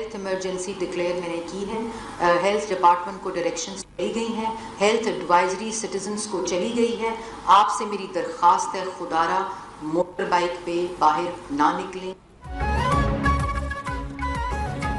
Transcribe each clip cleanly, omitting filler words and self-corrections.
Health emergency declare मैंने की है। हेल्थ डिपार्टमेंट को डायरेक्शंस दी गई हैं, हेल्थ एडवाइजरी सिटीजन्स को चली गई है। आपसे मेरी दरख्वास्त है, खुदारा मोटर बाइक पे बाहर ना निकलें।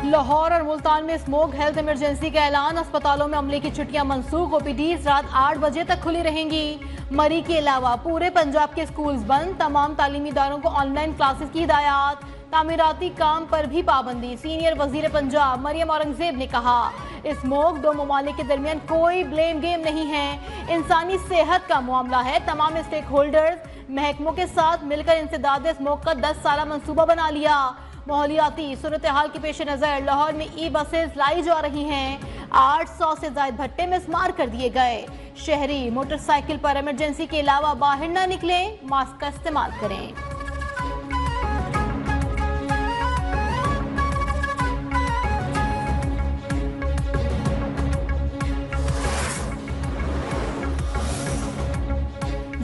लाहौर और मुल्तान में स्मोक हेल्थ इमरजेंसी का ऐलान, अस्पतालों में अमले की छुट्टियां मनसूख, ओपीडीज रात 8 बजे तक खुली रहेंगी। मरी के अलावा पूरे पंजाब के स्कूल्स बंद, तमाम तालीमी इदारों को ऑनलाइन क्लासेस की हिदायत, तामीराती काम पर भी पाबंदी। सीनियर वजीर पंजाब मरियम औरंगजेब ने कहा, स्मोक दो ममालिक के दरमियान कोई ब्लेम गेम नहीं है, इंसानी सेहत का मामला है। तमाम स्टेक होल्डर्स महकमों के साथ मिलकर इंसदाद स्मोक का 10 साला मंसूबा बना लिया। माहौलियाती सूरत हाल के पेश नज़र लाहौर में ई बसेस लाई जा रही हैं। 800 से ज्यादा भट्टे मिसमार कर दिए गए। शहरी मोटरसाइकिल पर इमरजेंसी के अलावा बाहर ना निकलें, मास्क का इस्तेमाल करें।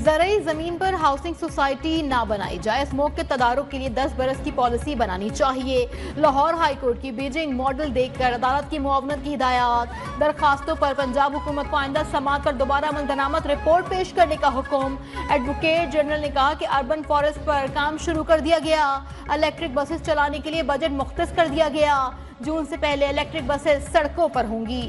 ज़रई ज़मीन पर हाउसिंग सोसाइटी ना बनाई जाए, स्मोक के तदारुक के लिए 10 बरस की पॉलिसी बनानी चाहिए। लाहौर हाई कोर्ट की बीजिंग मॉडल देखकर अदालत की मुआवनत की हिदायत। दरखास्तों पर पंजाब हुकूमत को आइंदा समात पर दोबारा अमल दरामद रिपोर्ट पेश करने का हुक्म। एडवोकेट जनरल ने कहा कि अर्बन फॉरेस्ट पर काम शुरू कर दिया गया। इलेक्ट्रिक बसेस चलाने के लिए बजट मुख्तस कर दिया गया। जून से पहले इलेक्ट्रिक बसेस सड़कों पर होंगी।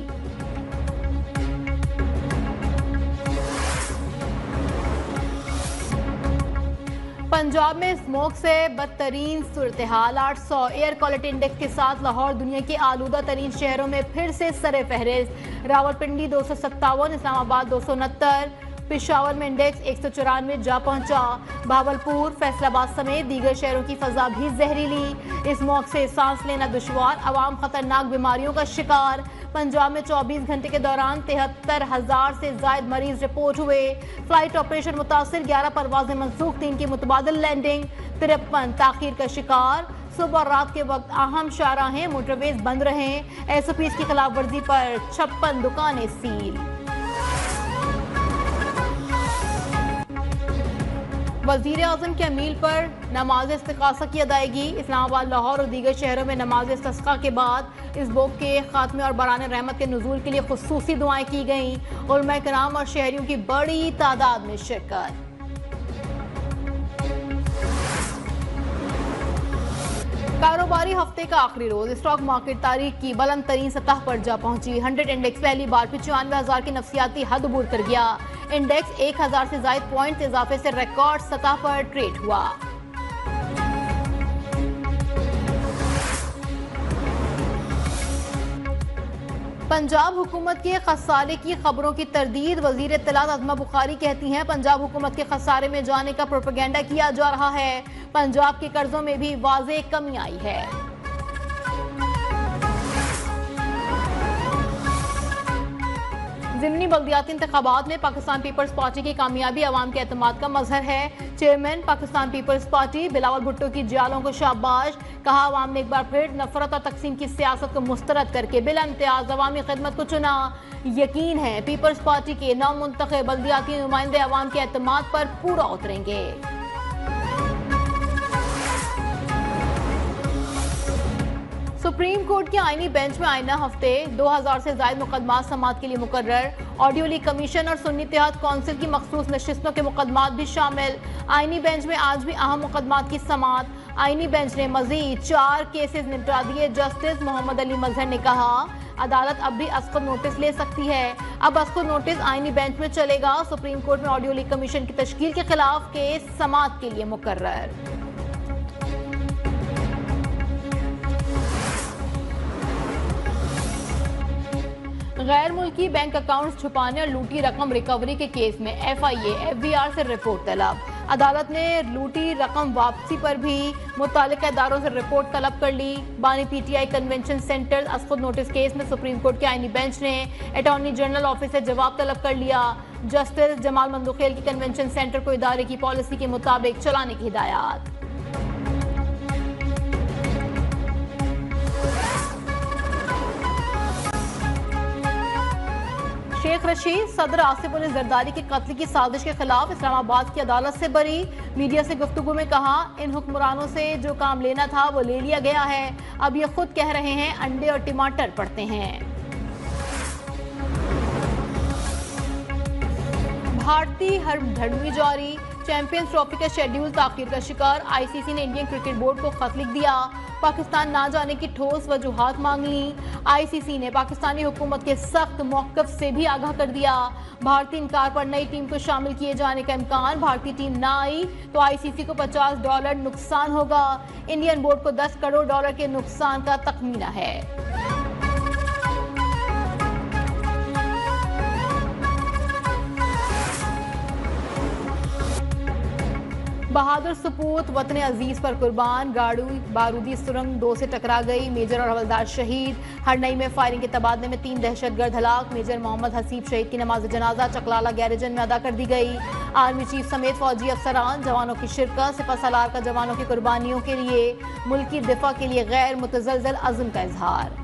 पंजाब में स्मोक से बदतरीन सूरत हाल, 800 एयर क्वालिटी इंडेक्स के साथ लाहौर दुनिया के आलूदा तरीन शहरों में फिर से सरे फहरिस्त। रावलपिंडी 257, इस्लामाबाद 269, पेशावर में इंडेक्स 194 जा पहुंचा। भावलपुर, फैसलाबाद समेत दीगर शहरों की फजा भी जहरीली। स्मोक से सांस लेना दुश्वार, अवाम खतरनाक बीमारियों का शिकार। पंजाब में 24 घंटे के दौरान 73,000 से ज्यादा मरीज रिपोर्ट हुए। फ्लाइट ऑपरेशन मुतासिर, 11 परवाजें मनसूख, 3 की मुतबादिल लैंडिंग, 53 ताखीर का शिकार। सुबह और रात के वक्त अहम शाहराहें मोटरवेज बंद रहे। SOPs की खिलाफ वर्जी पर 56 दुकानें सील। वजीर आजम के अमील पर नमाज इस्तिकासा की अदायगी। इस्लामाबाद, लाहौर और दीगर शहरों में नमाज इस्तिस्का के बाद स्मोक के खात्मे और बरान रहमत के नुज़ूल के लिए खुसूसी दुआएं की गईं। उलमा किराम और शहरियों की बड़ी तादाद में शिरकत। कारोबारी हफ्ते का आखिरी रोज, स्टॉक मार्केट तारीख की बुलंद तरीन सतह पर जा पहुंची। 100 इंडेक्स पहली बार 95,000 की नफसियाती हद अबूर कर गया। इंडेक्स 1000 से ज्यादा पॉइंट इजाफे से रिकॉर्ड सतह पर ट्रेड हुआ। पंजाब हुकूमत के खसारे की खबरों की तरदीद। वजीर इत्तलात अज़मा बुखारी कहती हैं, पंजाब हुकूमत के खसारे में जाने का प्रोपेगेंडा किया जा रहा है। पंजाब के कर्जों में भी वाज़ेह कमी आई है। ज़िमनी बल्दियाती इंतखाबात में पाकिस्तान पीपल्स पार्टी की कामयाबी अवाम के एतमाद का मजहर है। Chairman Pakistan Peoples Party Bilawal Bhutto की जियालों को शाबाश, कहा अवाम ने एक बार फिर नफरत और तकसीम की सियासत को मुस्तरद करके बिला इम्तियाज अवामी खिदमत को चुना। यकीन है पीपल्स पार्टी के नामुंतखब बल्दियाती नुमाइंदे अवाम के एतमाद पर पूरा उतरेंगे। सुप्रीम कोर्ट के आईनी बेंच में आईना हफ्ते 2000 से ज्यादा मुकदमात समात के लिए मुकर्रर। ऑडियो लीक कमीशन और सुन्नी इत्तेहाद कौंसिल की मखसूस नशिस्तों के मुकदमात भी शामिल। आईनी बेंच में आज भी अहम मुकदमात की समात। आईनी बेंच ने मजीद 4 केसेस निपटा दिए। जस्टिस मोहम्मद अली मजहर ने कहा, अदालत अब भी अस्कत नोटिस ले सकती है। अब अस्कत नोटिस आईनी बेंच में चलेगा। सुप्रीम कोर्ट में ऑडियो लीक कमीशन की तश्कील के खिलाफ केस समात के लिए मुकर्रर। गैर मुल्की बैंक अकाउंट्स छुपाने और लूटी रकम रिकवरी के केस में FIA FBR से रिपोर्ट तलब। अदालत ने लूटी रकम वापसी पर भी मुतालिका इदारों से रिपोर्ट तलब कर ली। बानी PTI कन्वेंशन सेंटर अस्कत नोटिस केस में सुप्रीम कोर्ट के आईनी बेंच ने अटॉर्नी जनरल ऑफिस से जवाब तलब कर लिया। जस्टिस जमाल मंदुखेल की कन्वेंशन सेंटर को इदारे की पॉलिसी के मुताबिक चलाने की हिदायत। शेख रशीद सदर आसिफ अली जरदारी के कत्ल की साजिश के खिलाफ इस्लामाबाद की अदालत से बरी। मीडिया से गुफ्तगू में कहा, इन हुक्मरानों से जो काम लेना था वो ले लिया गया है। अब ये खुद कह रहे हैं अंडे और टमाटर पड़ते हैं। भारतीय हरभड़वी जारी। चैंपियंस ट्रॉफी का शेड्यूल ताखीर का शिकार। आईसीसी ने इंडियन क्रिकेट बोर्ड को खत लिख दिया। पाकिस्तान ना जाने की ठोस वजूहात मांग ली। आईसीसी ने पाकिस्तानी हुकूमत के सख्त मौक़िफ़ से भी आगाह कर दिया। भारतीय इनकार पर नई टीम को शामिल किए जाने का इम्कान। भारतीय टीम ना आई तो आईसीसी को $50 नुकसान होगा। इंडियन बोर्ड को $10 करोड़ के नुकसान का तखमीना है। बहादुर सपूत वतन अजीज पर कुर्बान। गाड़ी बारूदी सुरंग 2 से टकरा गई। मेजर और हवलदार शहीद। हरनई में फायरिंग के तबादले में 3 दहशतगर्द हलाक। मेजर मोहम्मद हसीब शहीद की नमाज जनाजा चकलाला गैरेजन में अदा कर दी गई। आर्मी चीफ समेत फौजी अफसरान जवानों की शिरकत। सिपह सलार का जवानों की कुर्बानियों के लिए मुल्की दिफा के लिए गैर मुतज़लज़ल अज़्म का इजहार।